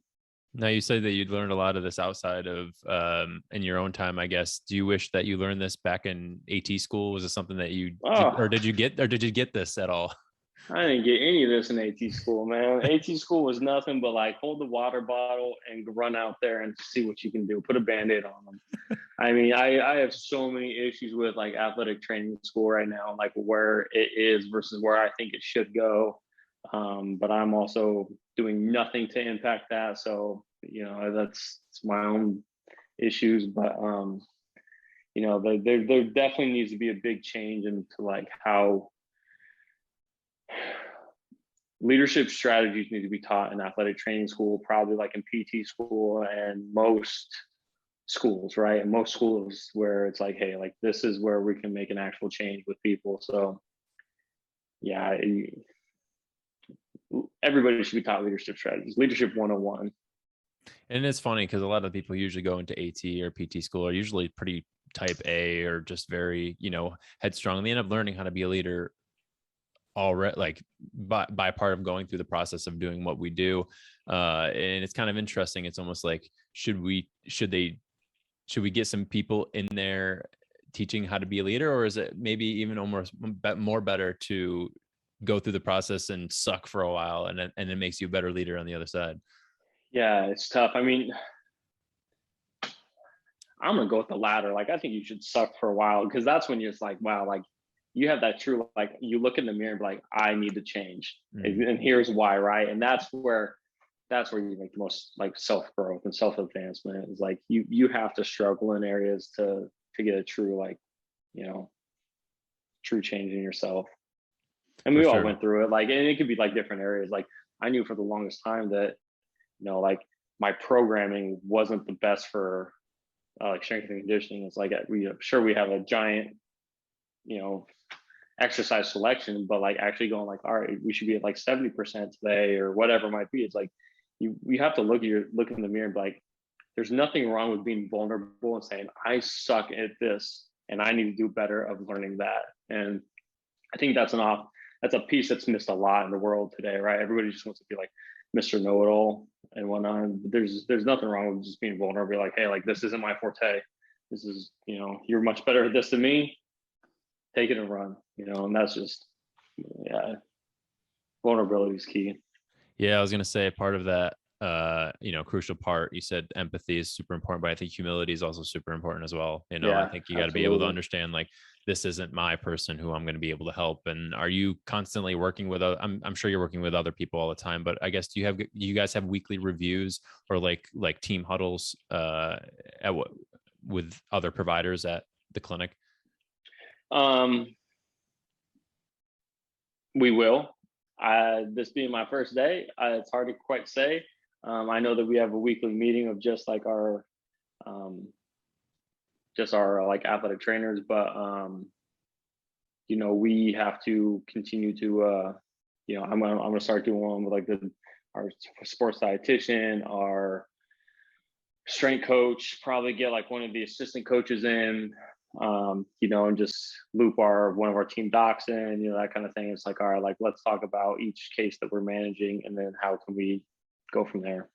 Now, you said that you'd learned a lot of this outside of in your own time, I guess. Do you wish that you learned this back in AT school? Was it something that or did you get this at all? I didn't get any of this in AT school, man. AT school was nothing but like, hold the water bottle and run out there and see what you can do. Put a Band-Aid on them. I mean, I have so many issues with like athletic training school right now, like where it is versus where I think it should go. But I'm also doing nothing to impact that. So, you know, that's my own issues. But, you know, there definitely needs to be a big change into like how leadership strategies need to be taught in athletic training school, probably like in PT school and most schools, right? And most schools where it's like, hey, like this is where we can make an actual change with people. So yeah, everybody should be taught leadership strategies, leadership 101. And it's funny because a lot of people usually go into AT or PT school are usually pretty type A or just very, you know, headstrong. And they end up learning how to be a leader already, like by part of going through the process of doing what we do. And it's kind of interesting. It's almost like, should we get some people in there teaching how to be a leader, or is it maybe even almost more better to go through the process and suck for a while and it makes you a better leader on the other side? Yeah, it's tough. I mean, I'm gonna go with the latter. Like, I think you should suck for a while, because that's when you're just like, wow, like you have that true, like, you look in the mirror and be like, I need to change. And here's why, right? And that's where you make the most like self-growth and self-advancement. Is like you have to struggle in areas to get a true, like, you know, true change in yourself. And we all went through it, like, and it could be like different areas. Like, I knew for the longest time that, you know, like my programming wasn't the best for like strength and conditioning. It's like, we have a giant, you know, exercise selection, but like actually going like, all right, we should be at like 70% today or whatever it might be. It's like you have to look in the mirror and be like, there's nothing wrong with being vulnerable and saying, I suck at this and I need to do better of learning that. And I think that's a piece that's missed a lot in the world today, right? Everybody just wants to be like Mr. Know-it-all and whatnot. There's nothing wrong with just being vulnerable. Be like, hey, like, this isn't my forte. This is, you know, you're much better at this than me. Take it and run, you know. And that's just, yeah, vulnerability is key. Yeah, I was gonna say part of that, you know, crucial part. You said empathy is super important, but I think humility is also super important as well. You know, Yeah, I think you got to be able to understand, like, this isn't my person who I'm going to be able to help. And are you constantly working with? I'm sure you're working with other people all the time, but I guess do you guys have weekly reviews or like team huddles with other providers at the clinic? Um, we will. This being my first day, it's hard to quite say. I know that we have a weekly meeting of just like um, our like athletic trainers, but we have to continue to I'm gonna start doing one with like our sports dietitian, our strength coach, probably get like one of the assistant coaches in, and just loop one of our team docs in, that kind of thing. It's like, all right, like let's talk about each case that we're managing and then how can we go from there.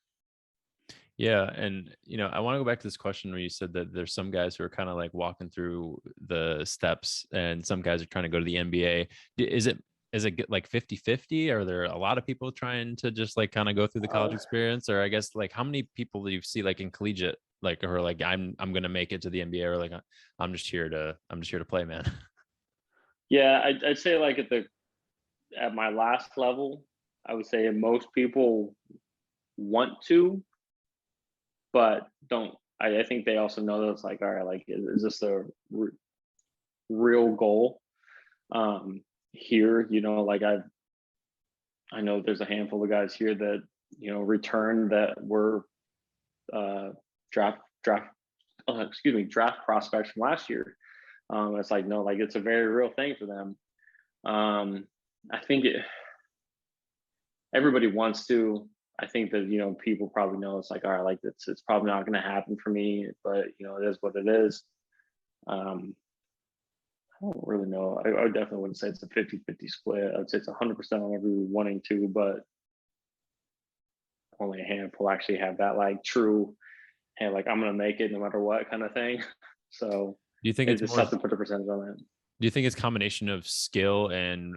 Yeah. And, I want to go back to this question where you said that there's some guys who are kind of like walking through the steps and some guys are trying to go to the NBA. Is it like 50-50? Are there a lot of people trying to just like kind of go through the college experience? Or I guess like how many people do you see like in collegiate, like, who are like, I'm going to make it to the NBA, or like, I'm just here to play, man. Yeah, I'd say like at my last level, I would say most people want to, but don't. I think they also know that it's like, all right, like is this the real goal? Here, like I know there's a handful of guys here that return that were draft draft prospects from last year. It's like, no, like it's a very real thing for them. I think everybody wants to. I think that people probably know it's like, all right, like it's probably not going to happen for me, but it is what it is. I don't really know. I definitely wouldn't say it's a 50-50 split. I'd say it's 100% on everyone wanting to, but only a handful actually have that like true, hey, like I'm gonna make it no matter what kind of thing. So Do you think it's it's just more, tough to put a percentage on that. do you think it's a combination of skill and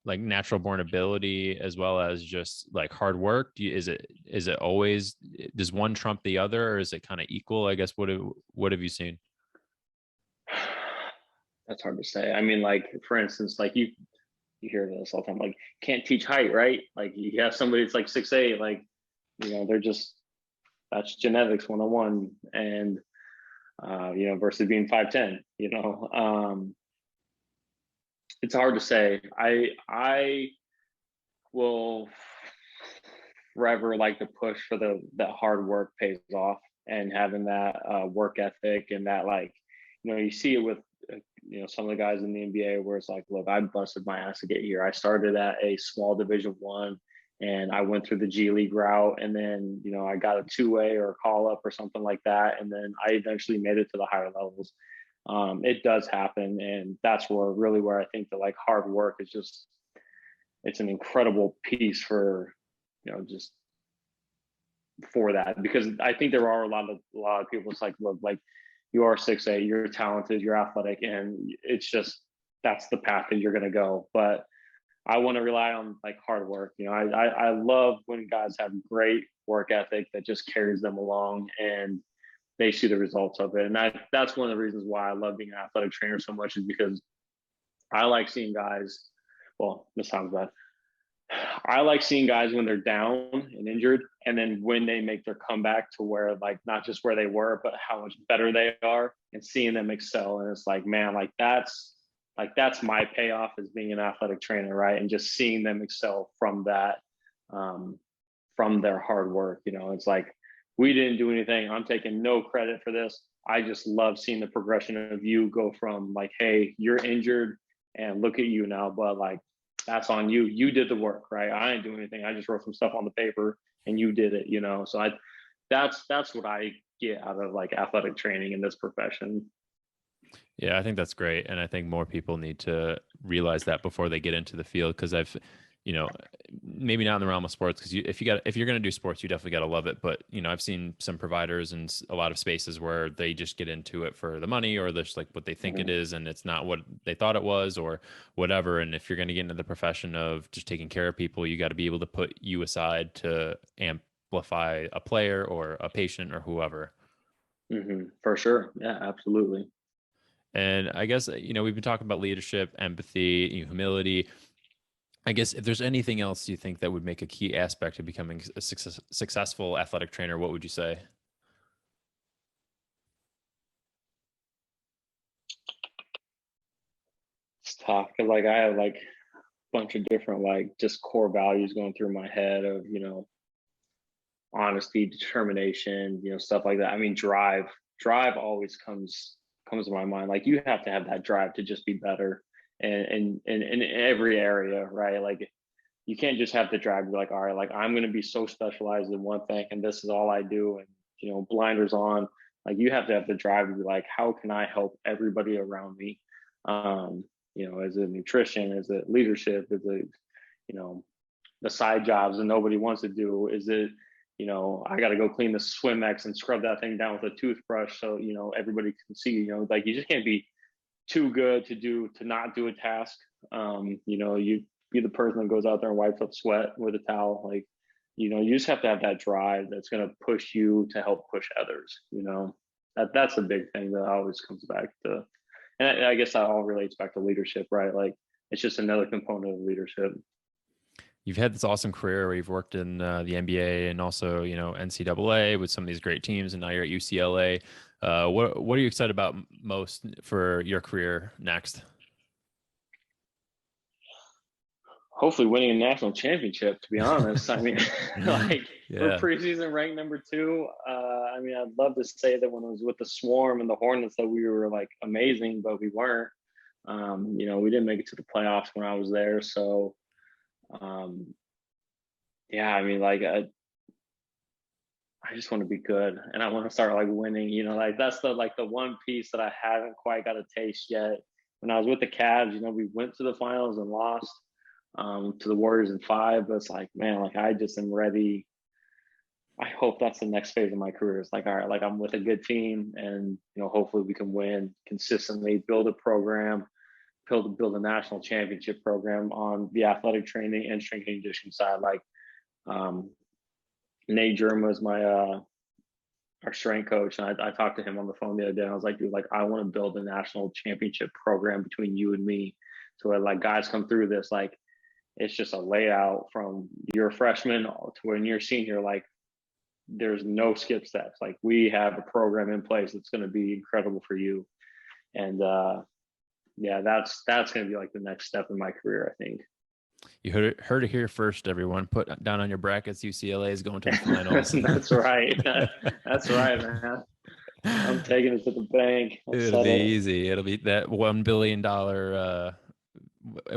like natural born ability as well as just like hard work? Is it always, does one trump the other, or is it kind of equal? I guess what have you seen? That's hard to say. I mean, like for instance, like you hear this all the time, like can't teach height, right? Like you have somebody that's like 6'8", like they're just, that's genetics 101, and versus being 5'10", it's hard to say. I will forever like to push for that hard work pays off, and having that work ethic, and that like you see it with some of the guys in the NBA where it's like, look, I busted my ass to get here. I started at a small Division 1, and I went through the G League route, and then I got a 2-way or a call up or something like that, and then I eventually made it to the higher levels. It does happen, and that's where I think that like hard work is just, it's an incredible piece for just for that, because I think there are a lot of people. It's like, look, like you are 6'8", you're talented, you're athletic, and it's just that's the path that you're going to go. But I want to rely on like hard work. I love when guys have great work ethic that just carries them along, and they see the results of it. And that's one of the reasons why I love being an athletic trainer so much, is because I like seeing guys. Well, this sounds bad. I like seeing guys when they're down and injured, and then when they make their comeback to where like not just where they were, but how much better they are, and seeing them excel. And it's like, man, like that's my payoff as being an athletic trainer, right? And just seeing them excel from that, from their hard work. It's like, we didn't do anything. I'm taking no credit for this. I just love seeing the progression of you go from like, hey, you're injured, and look at you now, but like, that's on you. You did the work, right? I didn't do anything. I just wrote some stuff on the paper, and you did it. So that's what I get out of like athletic training in this profession. Yeah, I think that's great. And I think more people need to realize that before they get into the field. Cause you know, maybe not in the realm of sports, because if you're going to do sports, you definitely got to love it. But, I've seen some providers and a lot of spaces where they just get into it for the money, or just like what they think it is, and it's not what they thought it was, or whatever. And if you're going to get into the profession of just taking care of people, you got to be able to put you aside to amplify a player or a patient or whoever. For sure. Yeah, absolutely. And I guess, we've been talking about leadership, empathy, humility. I guess if there's anything else you think that would make a key aspect of becoming a successful athletic trainer, what would you say? tough because like I have like a bunch of different like just core values going through my head of, honesty, determination, stuff like that. I mean, drive always comes to my mind. Like you have to have that drive to just be better and in every area, right? Like you can't just have the drive to be like, all right, like I'm going to be so specialized in one thing and this is all I do. And, blinders on. Like you have to have the drive to be like, how can I help everybody around me? Is it nutrition? Is it leadership? Is it, the side jobs that nobody wants to do? Is it, I got to go clean the Swimex and scrub that thing down with a toothbrush so, everybody can see, like you just can't be too good to not do a task. You be the person that goes out there and wipes up sweat with a towel. Like, you just have to have that drive that's going to push you to help push others, that's a big thing that always comes back to, and I guess that all relates back to leadership, right? Like it's just another component of leadership. You've had this awesome career where you've worked in the NBA and also, NCAA with some of these great teams, and now you're at UCLA. What are you excited about most for your career next? Hopefully winning a national championship, to be honest. I mean, like we're preseason ranked number 2. I mean, I'd love to say that when I was with the Swarm and the Hornets that we were like amazing, but we weren't. We didn't make it to the playoffs when I was there. So, I mean, like I just want to be good and I want to start like winning, like that's the one piece that I haven't quite got a taste yet. When I was with the Cavs, we went to the finals and lost to the Warriors in 5, but it's like, man, like I just am ready. I hope that's the next phase of my career. It's like, all right, like I'm with a good team and, hopefully we can win consistently, build a program, build a national championship program on the athletic training and strength and conditioning side. Like Nate Germ was my our strength coach, and I talked to him on the phone the other day. And I was like, dude, like I want to build a national championship program between you and me, so that like guys come through this, like it's just a layout from your freshman to when you're senior. Like there's no skip steps. Like we have a program in place that's going to be incredible for you, and that's going to be like the next step in my career, I think. You heard it here first, everyone. Put down on your brackets, UCLA is going to the finals. That's right. That's right, man. I'm taking it to the bank. It'll be easy. It'll be that $1 billion,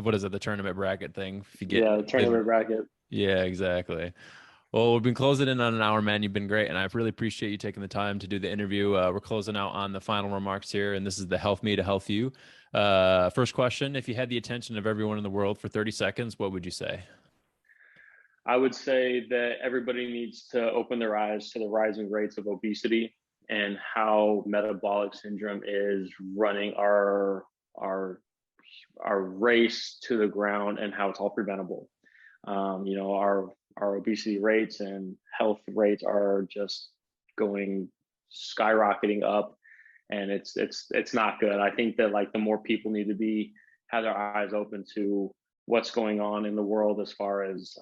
what is it, the tournament bracket thing? If you get the tournament bracket. Yeah, exactly. Well, we've been closing in on an hour, man. You've been great, and I really appreciate you taking the time to do the interview. We're closing out on the final remarks here, and this is the Health Me to Health You. First question, if you had the attention of everyone in the world for 30 seconds, what would you say? I would say that everybody needs to open their eyes to the rising rates of obesity and how metabolic syndrome is running our race to the ground and how it's all preventable. Our obesity rates and health rates are just going skyrocketing up, and it's not good. I think that like the more people need to have their eyes open to what's going on in the world as far as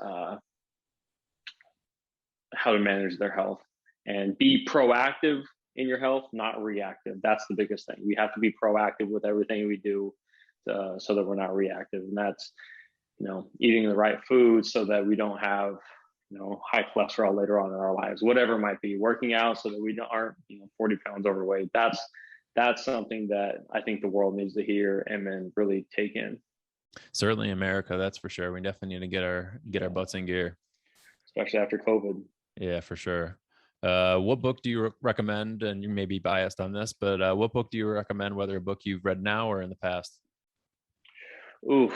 how to manage their health and be proactive in your health, not reactive. That's the biggest thing. We have to be proactive with everything we do so that we're not reactive. And that's, eating the right food so that we don't have, high cholesterol later on in our lives, whatever it might be, working out so that we aren't, 40 pounds overweight. That's something that I think the world needs to hear and then really take in. Certainly America, that's for sure. We definitely need to get our butts in gear. Especially after COVID. Yeah, for sure. What book do you recommend? And you may be biased on this, but what book do you recommend, whether a book you've read now or in the past? Ooh,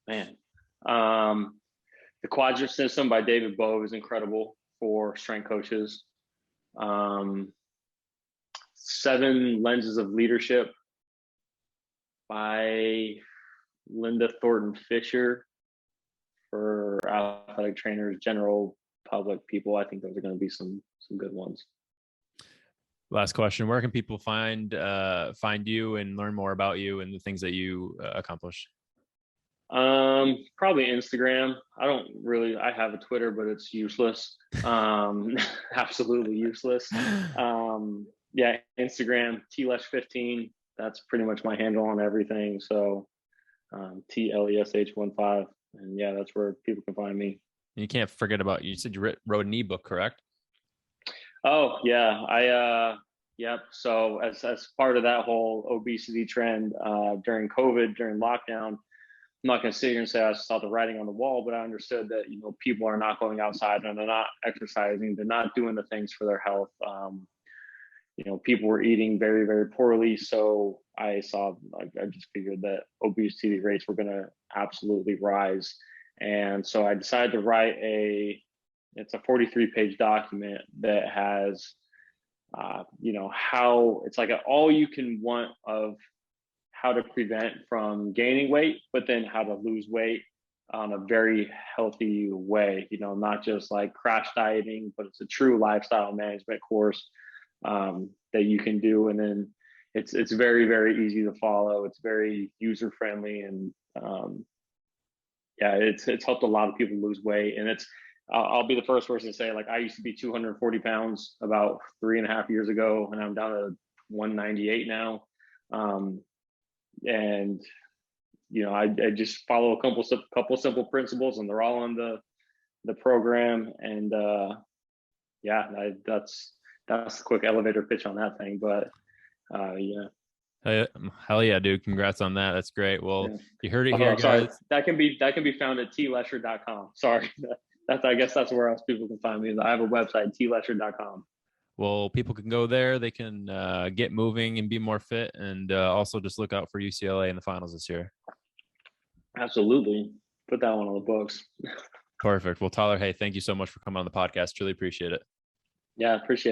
man. The Quadrant System by David Bowe is incredible for strength coaches. 7 Lenses of Leadership by Linda Thornton Fisher for athletic trainers, general public people. I think those are going to be some good ones. Last question: where can people find you and learn more about you and the things that you accomplish? Probably Instagram. I have a Twitter, but it's useless. Absolutely useless. Instagram, TLesh15. that's pretty much my handle on everything. So TLESH15, and yeah, that's where people can find me. You can't forget about, you said you wrote an ebook, correct? Oh yeah, yep. So as part of that whole obesity trend during COVID, during lockdown, I'm not going to sit here and say I saw the writing on the wall, but I understood that people are not going outside and they're not exercising, they're not doing the things for their health. People were eating very, very poorly. So I saw, I just figured that obesity rates were going to absolutely rise. And so I decided to write it's a 43-page document that has, how it's like an all you can want of how to prevent from gaining weight, but then how to lose weight on a very healthy way, not just like crash dieting, but it's a true lifestyle management course that you can do. And then it's very, very easy to follow. It's very user friendly, and yeah, it's helped a lot of people lose weight. And I'll be the first person to say, like, I used to be 240 pounds about 3.5 years ago, and I'm down to 198 now. And I just follow a couple simple principles, and they're all on the program. And yeah, that's the quick elevator pitch on that thing. But yeah. Hell yeah, dude. Congrats on that. That's great. Well, yeah. You heard it here, guys. Sorry. That can be found at tlesher.com. Sorry. I guess that's where else people can find me. I have a website, tlesher.com. Well, people can go there. They can get moving and be more fit, and also just look out for UCLA in the finals this year. Absolutely. Put that one on the books. Perfect. Well, Tyler, hey, thank you so much for coming on the podcast. Really appreciate it. Yeah, appreciate it.